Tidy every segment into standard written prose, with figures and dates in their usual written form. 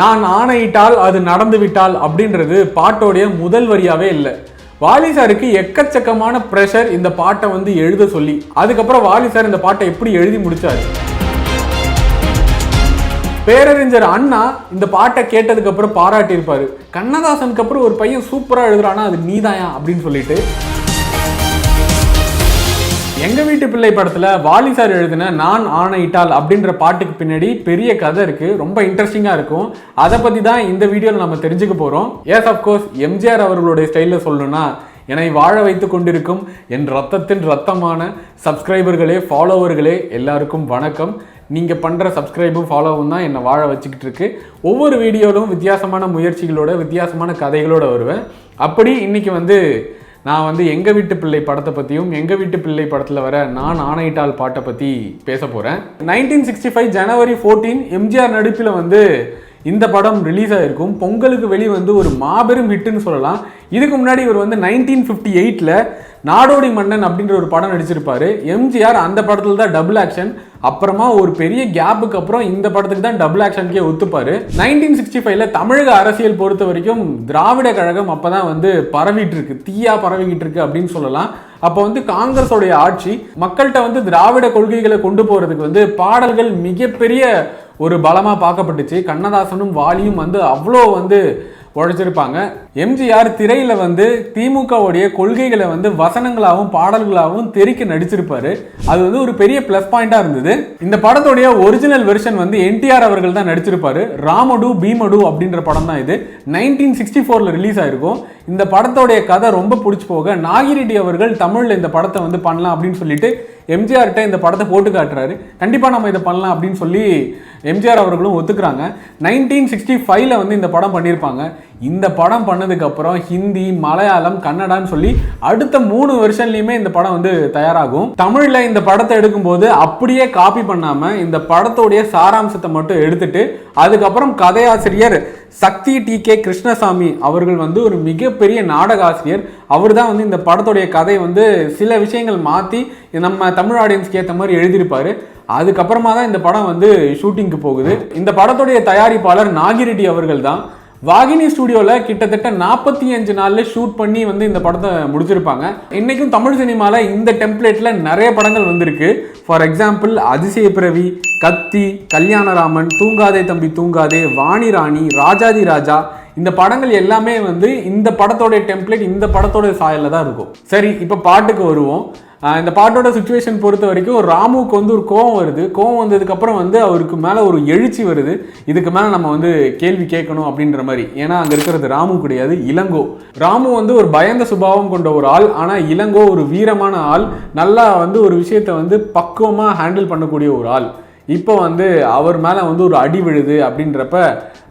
நான் ஆணையிட்டால் அது நடந்துவிட்டால் அப்படின்றது பாட்டோடைய முதல் வரியாவே இல்லை. வாலி சாருக்கு எக்கச்சக்கமான பிரஷர் இந்த பாட்டை வந்து எழுத சொல்லி. அதுக்கப்புறம் வாலி சார் இந்த பாட்டை எப்படி எழுதி முடிச்சாரு. பேரறிஞர் அண்ணா இந்த பாட்டை கேட்டதுக்கு அப்புறம் பாராட்டி இருப்பாரு. கண்ணதாசனுக்கு அப்புறம் ஒரு பையன் சூப்பரா எழுதுறானா அது நீதாயா அப்படின்னு சொல்லிட்டு. எங்க வீட்டு பிள்ளை படத்துல வாலி சார் எழுதின நான் ஆணையிட்டால் அப்படின்ற பாட்டுக்கு பின்னாடி பெரிய கதை இருக்கு. ரொம்ப இன்ட்ரெஸ்டிங்கா இருக்கும். அதை பத்தி தான் இந்த வீடியோல நம்ம தெரிஞ்சுக்க போறோம். எஸ் அப்கோர்ஸ் எம்ஜிஆர் அவர்களுடைய ஸ்டைல்ல சொல்லணும்னா, என்னை வாழ வைத்துக் கொண்டிருக்கும் என் ரத்தத்தின் ரத்தமான சப்ஸ்கிரைபர்களே, ஃபாலோவர்களே எல்லாருக்கும் வணக்கம். நீங்கள் பண்ணுற சப்ஸ்கிரைபும் ஃபாலோவும் தான் என்னை வாழ வச்சுக்கிட்டு இருக்கு. ஒவ்வொரு வீடியோவிலும் வித்தியாசமான முயற்சிகளோட வித்தியாசமான கதைகளோடு வருவேன். அப்படி இன்னைக்கு வந்து நான் வந்து எங்கள் வீட்டு பிள்ளை படத்தை பற்றியும் எங்கள் வீட்டு பிள்ளை படத்தில் வர நான் ஆணையிட்டால் பாட்டை பற்றி பேச போகிறேன். 1965 ஜனவரி 14 எம்ஜிஆர் நடிப்பில் வந்து இந்த படம் ரிலீஸ் ஆகிருக்கும். பொங்கலுக்கு வெளியே வந்து ஒரு மாபெரும் ஹிட்டுன்னு சொல்லலாம். இதுக்கு முன்னாடி இவர் வந்து 1958 நாடோடி மன்னன் அப்படின்ற ஒரு படம் நடிச்சிருப்பாரு. எம்ஜிஆர் அந்த படத்துல தான் டபுள் ஆக்ஷன். அப்புறமா ஒரு பெரிய கேப்புக்கு அப்புறம் இந்த படத்துக்கு தான் டபுள் ஆக்ஷனுக்கே ஒத்துப்பாரு. 1965 தமிழக அரசியல் பொறுத்த வரைக்கும் திராவிட கழகம் அப்பதான் வந்து பரவிட்டு இருக்கு, தீயா பரவிக்கிட்டு இருக்கு அப்படின்னு சொல்லலாம். அப்போ வந்து காங்கிரஸோடைய ஆட்சி மக்கள்கிட்ட வந்து திராவிட கொள்கைகளை கொண்டு போறதுக்கு வந்து பாடல்கள் மிகப்பெரிய ஒரு பலமா பார்க்கப்பட்டுச்சு. கண்ணதாசனும் வாலியும் வந்து அவ்வளோ வந்து உழைச்சிருப்பாங்க. எம்ஜிஆர் திரையில வந்து திமுகவுடைய கொள்கைகளை வந்து வசனங்களாகவும் பாடல்களாகவும் தெறிக்க நடிச்சிருப்பாரு. அது வந்து ஒரு பெரிய பிளஸ் பாயிண்டா இருந்தது. இந்த படத்துடைய ஒரிஜினல் வெர்ஷன் வந்து என்டிஆர் அவர்கள் தான் நடிச்சிருப்பாரு. ராமடு பீமடு அப்படின்ற படம் தான் இது. 1964 ரிலீஸ் ஆயிருக்கும். இந்த படத்தோடைய கதை ரொம்ப பிடிச்சி போக நாகிரெட்டி அவர்கள் தமிழ்ல இந்த படத்தை வந்து பண்ணலாம் அப்படின்னு சொல்லிட்டு எம்ஜிஆர்கிட்ட இந்த படத்தை போட்டு காட்டுறாரு. கண்டிப்பா நம்ம இதை பண்ணலாம் அப்படின்னு சொல்லி எம்ஜிஆர் அவர்களும் ஒத்துக்கிறாங்க. 1965 வந்து இந்த படம் பண்ணியிருப்பாங்க. இந்த படம் பண்ணதுக்கு அப்புறம் ஹிந்தி, மலையாளம், கன்னடான்னு சொல்லி அடுத்த 3 வருஷன்லயுமே இந்த படம் வந்து தயாராகும். தமிழ்ல இந்த படத்தை எடுக்கும்போது அப்படியே காப்பி பண்ணாம இந்த படத்தோடைய சாராம்சத்தை மட்டும் எடுத்துட்டு அதுக்கப்புறம் கதையாசிரியர் சக்தி டி.கே. கிருஷ்ணசாமி அவர்கள் வந்து ஒரு மிகப்பெரிய நாடக ஆசிரியர். அவர் தான் வந்து இந்த படத்துடைய கதை வந்து சில விஷயங்கள் மாற்றி நம்ம தமிழ் ஆடியன்ஸ்க்கு ஏற்ற மாதிரி எழுதியிருப்பாரு. அதுக்கப்புறமா தான் இந்த படம் வந்து ஷூட்டிங்க்கு போகுது. இந்த படத்துடைய தயாரிப்பாளர் நாகிரெட்டி அவர்கள் தான். வாகினி ஸ்டுடியோவில் கிட்டத்தட்ட 45 நாளில் ஷூட் பண்ணி வந்து இந்த படத்தை முடிச்சிருப்பாங்க. இன்னைக்கும் தமிழ் சினிமாவில் இந்த டெம்ப்ளேட்டில் நிறைய படங்கள் வந்திருக்கு. ஃபார் எக்ஸாம்பிள் அதிசய பிறவி, கத்தி, கல்யாணராமன், தூங்காதே தம்பி தூங்காதே, வாணி ராணி, ராஜாதி ராஜா, இந்த படங்கள் எல்லாமே வந்து இந்த படத்தோட டெம்ப்ளேட் இந்த படத்தோட சாயலில் தான் இருக்கும். சரி, இப்போ பாட்டுக்கு வருவோம். இந்த பாட்டோட சுச்சுவேஷன் பொறுத்த வரைக்கும் ராமுக்கு வந்து ஒரு கோவம் வருது. கோவம் வந்ததுக்கப்புறம் வந்து அவருக்கு மேலே ஒரு எழுச்சி வருது. இதுக்கு மேலே நம்ம வந்து கேள்வி கேட்கணும் அப்படின்ற மாதிரி. ஏன்னா அங்கே இருக்கிறது ராமு கிடையாது, இளங்கோ. ராமு வந்து ஒரு பயந்த சுபாவம் கொண்ட ஒரு ஆள். ஆனால் இளங்கோ ஒரு வீரமான ஆள். நல்லா வந்து ஒரு விஷயத்தை வந்து பக்குவமாக ஹேண்டில் பண்ணக்கூடிய ஒரு ஆள். இப்போ வந்து அவர் மேலே வந்து ஒரு அடி விழுது அப்படின்றப்ப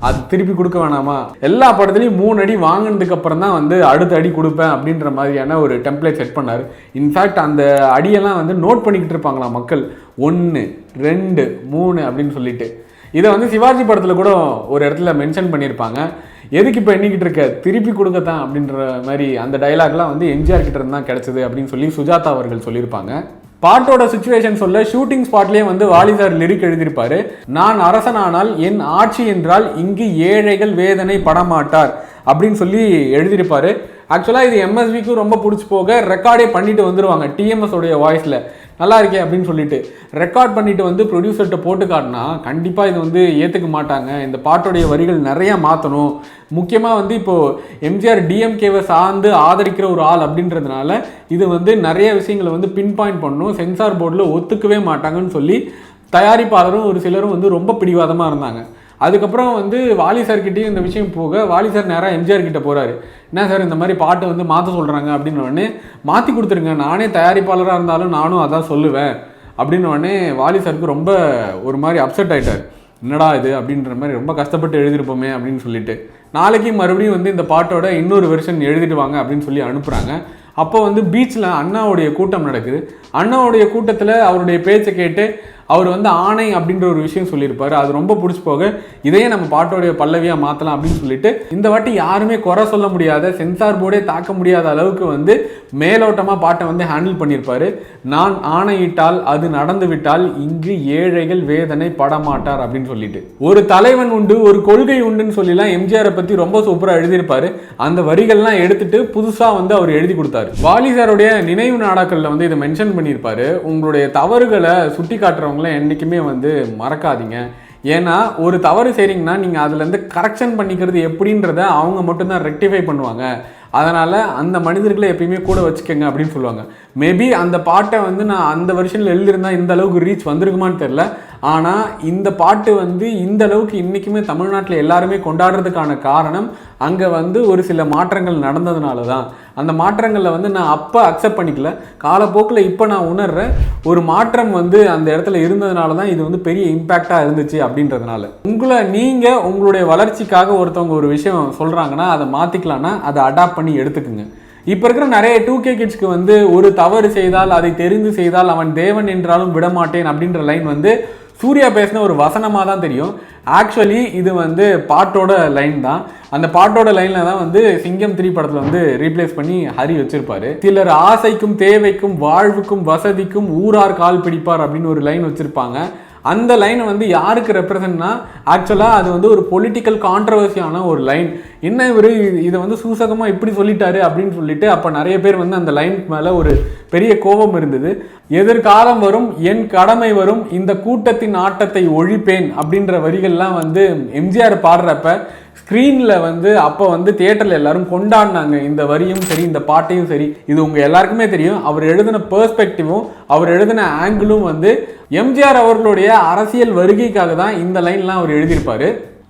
அது திருப்பி கொடுக்க வேணாமா? எல்லா படத்துலையும் 3 அடி வாங்கினதுக்கு அப்புறம் தான் வந்து அடுத்த அடி கொடுப்பேன் அப்படின்ற மாதிரியான ஒரு டெம்ப்ளேட் செட் பண்ணார். இன்ஃபேக்ட் அந்த அடியெல்லாம் வந்து நோட் பண்ணிக்கிட்டு இருப்பாங்களாம் மக்கள். 1, 2, 3 அப்படின்னு சொல்லிட்டு. இதை வந்து சிவாஜி படத்தில் கூட ஒரு இடத்துல மென்ஷன் பண்ணியிருப்பாங்க. எதுக்கு இப்போ எண்ணிக்கிட்டு இருக்க, திருப்பி கொடுக்கத்தான் அப்படின்ற மாதிரி அந்த டைலாக்லாம் வந்து எம்ஜிஆர் கிட்ட இருந்து தான் கிடைச்சது அப்படின்னு சொல்லி சுஜாதா அவர்கள் சொல்லியிருப்பாங்க. பாட்டோட சுச்சுவேஷன் சொல்ல ஷூட்டிங் ஸ்பாட்லேயே வந்து வாலி சார் லிரிக் எழுதியிருப்பாரு. நான் அரசனானால் என் ஆட்சி என்றால் இங்கு ஏழைகள் வேதனை படமாட்டார் அப்படின்னு சொல்லி எழுதியிருப்பாரு. ஆக்சுவலாக இது எம்எஸ்விக்கு ரொம்ப பிடிச்சி போக ரெக்கார்டே பண்ணிட்டு வந்துடுவாங்க. டிஎம்எஸ் உடைய வாய்ஸில் நல்லா இருக்கே அப்படின்னு சொல்லிட்டு ரெக்கார்ட் பண்ணிட்டு வந்து ப்ரொடியூசர்கிட்ட போட்டு காட்டினா கண்டிப்பாக இது வந்து ஏற்றுக்க மாட்டாங்க. இந்த பாட்டோடைய வரிகள் நிறையா மாற்றணும். முக்கியமாக வந்து இப்போது எம்ஜிஆர் டிஎம்கேவை சார்ந்து ஆதரிக்கிற ஒரு ஆள் அப்படின்றதுனால இது வந்து நிறைய விஷயங்களை வந்து பின் பாயிண்ட் பண்ணணும். சென்சார் போர்டில் ஒத்துக்கவே மாட்டாங்கன்னு சொல்லி தயாரிப்பாளரும் ஒரு சிலரும் வந்து ரொம்ப பிடிவாதமாக இருந்தாங்க. அதுக்கப்புறம் வந்து வாலி சார்கிட்டையும் இந்த விஷயம் போக வாலி சார் நேராக எம்ஜிஆர் கிட்ட போகிறாரு. என்ன சார் இந்த மாதிரி பாட்டை வந்து மாற்ற சொல்கிறாங்க அப்படின்னு உடனே மாற்றி கொடுத்துருங்க, நானே தயாரிப்பாளராக இருந்தாலும் நானும் அதான் சொல்லுவேன் அப்படின்னு உடனே வாலி சாருக்கு ரொம்ப ஒரு மாதிரி அப்செட் ஆகிட்டார். என்னடா இது அப்படின்ற மாதிரி ரொம்ப கஷ்டப்பட்டு எழுதியிருப்போமே அப்படின்னு சொல்லிட்டு நாளைக்கு மறுபடியும் வந்து இந்த பாட்டோட இன்னொரு வெர்ஷன் எழுதிட்டு வாங்க அப்படின்னு சொல்லி அனுப்புகிறாங்க. அப்போ வந்து பீச்சில் அண்ணாவுடைய கூட்டம் நடக்குது. அண்ணாவுடைய கூட்டத்தில் அவருடைய பேச்சை கேட்டு அவர் வந்து ஆணை அப்படின்ற ஒரு விஷயம் சொல்லியிருப்பாரு. அது ரொம்ப பிடிச்சி போக இதையே நம்ம பாட்டோடைய பல்லவியா மாற்றலாம் அப்படின்னு சொல்லிட்டு இந்த வாட்டி யாருமே குறை சொல்ல முடியாத, சென்சார் போர்டே தாக்க முடியாத அளவுக்கு வந்து மேலோட்டமாக பாட்டை வந்து ஹேண்டில் பண்ணியிருப்பாரு. நான் ஆணையிட்டால் அது நடந்து விட்டால் இங்கு ஏழைகள் வேதனை படமாட்டார் அப்படின்னு சொல்லிட்டு ஒரு தலைவன் உண்டு, ஒரு கொள்கை உண்டுன்னு சொல்லிலாம் எம்ஜிஆரை பற்றி ரொம்ப சூப்பராக எழுதியிருப்பாரு. அந்த வரிகள்லாம் எடுத்துட்டு புதுசாக வந்து அவர் எழுதி கொடுத்தாரு. வாலி சாருடைய நினைவு நாடாக்களில் வந்து இதை மென்ஷன் பண்ணியிருப்பாரு. உங்களுடைய தவறுகளை சுட்டி காட்டுறவங்க என்னைக்குமே வந்து மறக்காதீங்க. ஏன்னா ஒரு தவறு செய்றீங்கன்னா நீங்கள் அதுலேருந்து கரெக்ஷன் பண்ணிக்கிறது எப்படின்றத அவங்க மட்டும்தான் ரெக்டிஃபை பண்ணுவாங்க. அதனால் அந்த மனிதர்களை எப்பயுமே கூட வச்சுக்கோங்க அப்படின்னு சொல்லுவாங்க. மேபி அந்த பாட்டை வந்து நான் அந்த வருஷனில் எழுதியிருந்தால் இந்த அளவுக்கு ரீச் வந்திருக்குமான்னு தெரில. ஆனால் இந்த பாட்டு வந்து இந்த அளவுக்கு இன்றைக்குமே தமிழ்நாட்டில் எல்லாருமே கொண்டாடுறதுக்கான காரணம் அங்கே வந்து ஒரு சில மாற்றங்கள் நடந்ததுனால தான். அந்த மாற்றங்களில் வந்து நான் அப்போ அக்செப்ட் பண்ணிக்கல, காலப்போக்கில் இப்போ நான் உணர்றேன் ஒரு மாற்றம் வந்து அந்த இடத்துல இருந்ததுனால தான் இது வந்து பெரிய இம்பேக்டாக இருந்துச்சு அப்படின்றதுனால. நீங்கள் உங்களுடைய வளர்ச்சிக்காக ஒருத்தவங்க ஒரு விஷயம் சொல்கிறாங்கன்னா அதை மாற்றிக்கலான்னா அதை அடாப்ட் பண்ணி எடுத்துக்குங்க. இப்போ இருக்கிற நிறைய 2K கிட்ஸ்க்கு வந்து ஒரு தவறு செய்தால் அதை தெரிந்து செய்தால் அவன் தேவன் என்றாலும் விடமாட்டேன் அப்படின்ற லைன் வந்து சூர்யா பேசின ஒரு வசனமாக தான் தெரியும். ஆக்சுவலி இது வந்து பாட்டோட லைன் தான். அந்த பாட்டோட லைனில் தான் வந்து சிங்கம் 3 படத்தில் வந்து ரீப்ளேஸ் பண்ணி ஹரி வச்சிருப்பாரு. சிலர் ஆசைக்கும் தேவைக்கும் வாழ்வுக்கும் வசதிக்கும் ஊரார் கால் பிடிப்பார் அப்படின்னு ஒரு லைன் வச்சிருப்பாங்க. அந்த லைன் வந்து யாருக்கு ரெப்ரசன்ட்னா ஆக்சுவலாக அது வந்து ஒரு பொலிட்டிக்கல் கான்ட்ரவர்சியான ஒரு லைன். என்ன இவர் இதை வந்து சூசகமாக இப்படி சொல்லிட்டாரு அப்படின்னு சொல்லிட்டு அப்போ நிறைய பேர் வந்து அந்த லைனுக்கு மேலே ஒரு பெரிய கோபம் இருந்தது. எதிர்காலம் வரும், என் கடமை வரும், இந்த கூட்டத்தின் ஆட்டத்தை ஒழிப்பேன் அப்படின்ற வரிகள்லாம் வந்து எம்ஜிஆர் பாடுறப்ப ஸ்க்ரீனில் வந்து அப்போ வந்து தியேட்டரில் எல்லாரும் கொண்டாடினாங்க. இந்த வரியும் சரி இந்த பாட்டையும் சரி. இது உங்கள் எல்லாருக்குமே தெரியும். அவர் எழுதின பெர்ஸ்பெக்டிவும் அவர் எழுதின ஆங்கிளும் வந்து எம்ஜிஆர் அவர்களுடைய அரசியல் வருகைக்காக தான் இந்த லைன்லாம் அவர் எழுதியிருப்பார்.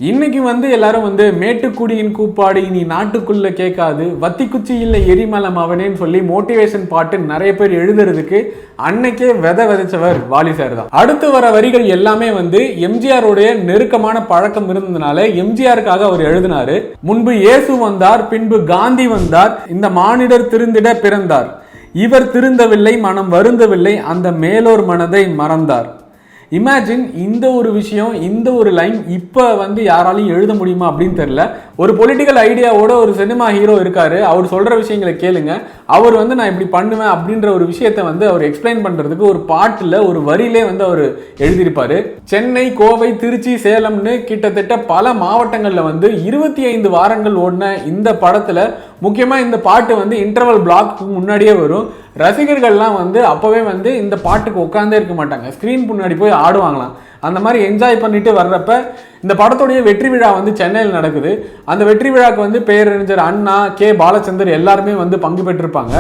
இன்னைக்கு வந்து எல்லாரும் வந்து மேட்டுக்குடியின் கூப்பாடு இனி நாட்டுக்குள்ள கேட்காது, வத்தி குச்சி இல்லை எரிமலம் அவனேன்னு சொல்லி மோட்டிவேஷன் பாட்டு நிறைய பேர் எழுதுறதுக்கு அன்னைக்கே விதைச்சவர் வாலி சார் தான். அடுத்து வர வரிகள் எல்லாமே வந்து எம்ஜிஆருடைய நெருக்கமான பழக்கம் இருந்ததுனால எம்ஜிஆருக்காக அவர் எழுதினாரு. முன்பு இயேசு வந்தார், பின்பு காந்தி வந்தார், இந்த மானிடர் திருந்திட பிறந்தார், இவர் திருந்தவில்லை, மனம் வருந்தவில்லை, அந்த மேலோர் மனதை மறந்தார். இமேஜின் இந்த ஒரு விஷயம், இந்த ஒரு லைன் இப்போ வந்து யாராலையும் எழுத முடியுமா அப்படின்னு தெரியல. ஒரு பொலிட்டிக்கல் ஐடியாவோட ஒரு சினிமா ஹீரோ இருக்காரு, அவர் சொல்கிற விஷயங்களை கேளுங்க. அவர் வந்து நான் இப்படி பண்ணுவேன் அப்படின்ற ஒரு விஷயத்தை வந்து அவர் எக்ஸ்பிளைன் பண்ணுறதுக்கு ஒரு பாட்டில் ஒரு வரியிலே வந்து அவர் எழுதியிருப்பார். சென்னை, கோவை, திருச்சி, சேலம்னு கிட்டத்தட்ட பல மாவட்டங்களில் வந்து 25 வாரங்கள் ஓடின இந்த படத்தில் முக்கியமாக இந்த பாட்டு வந்து இன்டர்வல் பிளாக்கு முன்னாடியே வரும். ரசிகர்கள்லாம் வந்து அப்போவே வந்து இந்த பாட்டுக்கு உட்காந்தே இருக்க மாட்டாங்க, ஸ்க்ரீன் முன்னாடி போய் ஆடுவாங்களாம். அந்த மாதிரி என்ஜாய் பண்ணிட்டு வர்றப்ப இந்த படத்துடைய வெற்றி விழா வந்து சென்னையில் நடக்குது. அந்த வெற்றி விழாக்கு வந்து பேரறிஞர் அண்ணா, கே பாலச்சந்தர் எல்லாருமே வந்து பங்கு பெற்றிருப்பாங்க.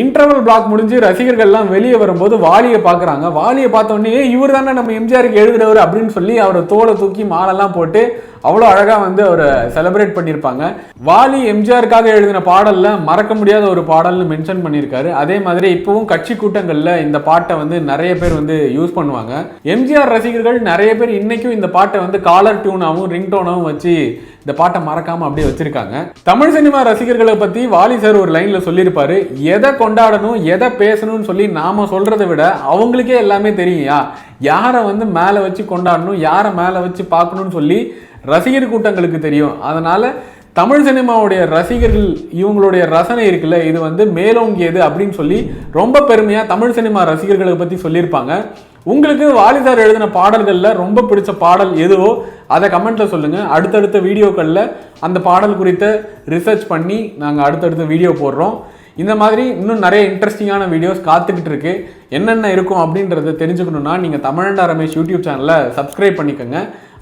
இன்டர்வல் பிளாக் முடிஞ்சு ரசிகர்கள்லாம் வெளியே வரும்போது வாலியை பார்க்குறாங்க. வாலியை பார்த்தோன்னே இவர் தானே நம்ம எம்ஜிஆருக்கு எழுதுறவர் அப்படின்னு சொல்லி அவரை தோலை தூக்கி மாலெல்லாம் போட்டு அவ்வளோ அழகாக வந்து அவரை செலிப்ரேட் பண்ணியிருப்பாங்க. வாலி எம்ஜிஆருக்காக எழுதின பாடலில் மறக்க முடியாத ஒரு பாடல்னு மென்ஷன் பண்ணியிருக்காரு. அதே மாதிரி இப்போவும் கட்சி கூட்டங்களில் இந்த பாட்டை வந்து நிறைய பேர் வந்து யூஸ் பண்ணுவாங்க. எம்ஜிஆர் ரசிகர்கள் நிறைய பேர் இன்னைக்கும் இந்த பாட்டை வந்து காலர் டியூனாகவும் ரிங்டோனாகவும் வச்சு இந்த பாட்டை மறக்காம அப்படியே வச்சிருக்காங்க. தமிழ் சினிமா ரசிகர்களை பற்றி வாலி சார் ஒரு லைன்ல சொல்லியிருப்பாரு, எதை கொண்டாடணும் எதை பேசணும்னு சொல்லி நாம சொல்றதை விட அவங்களுக்கே எல்லாமே தெரியும்யா, யாரை வந்து மேலே வச்சு கொண்டாடணும் யாரை மேலே வச்சு பார்க்கணும்னு சொல்லி ரசிகர் கூட்டங்களுக்கு தெரியும். அதனால தமிழ் சினிமாவுடைய ரசிகர்கள் இவங்களுடைய ரசனை இருக்குல்ல, இது வந்து மேலோங்கியது அப்படின்னு சொல்லி ரொம்ப பெருமையாக தமிழ் சினிமா ரசிகர்களை பற்றி சொல்லியிருப்பாங்க. உங்களுக்கு வாலி சார் எழுதின பாடல்களில் ரொம்ப பிடிச்ச பாடல் எதுவோ அதை கமெண்ட்டில் சொல்லுங்கள். அடுத்தடுத்த வீடியோக்களில் அந்த பாடல் குறித்த ரிசர்ச் பண்ணி நாங்கள் அடுத்தடுத்த வீடியோ போடுறோம். இந்த மாதிரி இன்னும் நிறைய இன்ட்ரெஸ்டிங்கான வீடியோஸ் காத்துக்கிட்டு இருக்கு. என்னென்ன இருக்கும் அப்படின்றத தெரிஞ்சுக்கணுன்னா நீங்கள் தமிழண்டா ரமேஷ் யூடியூப் சேனலை சப்ஸ்கிரைப் பண்ணிக்கோங்க.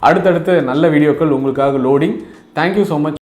அடுத்தடுத்து நல்ல வீடியோக்கள் உங்களுக்காக லோடிங். Thank you so much.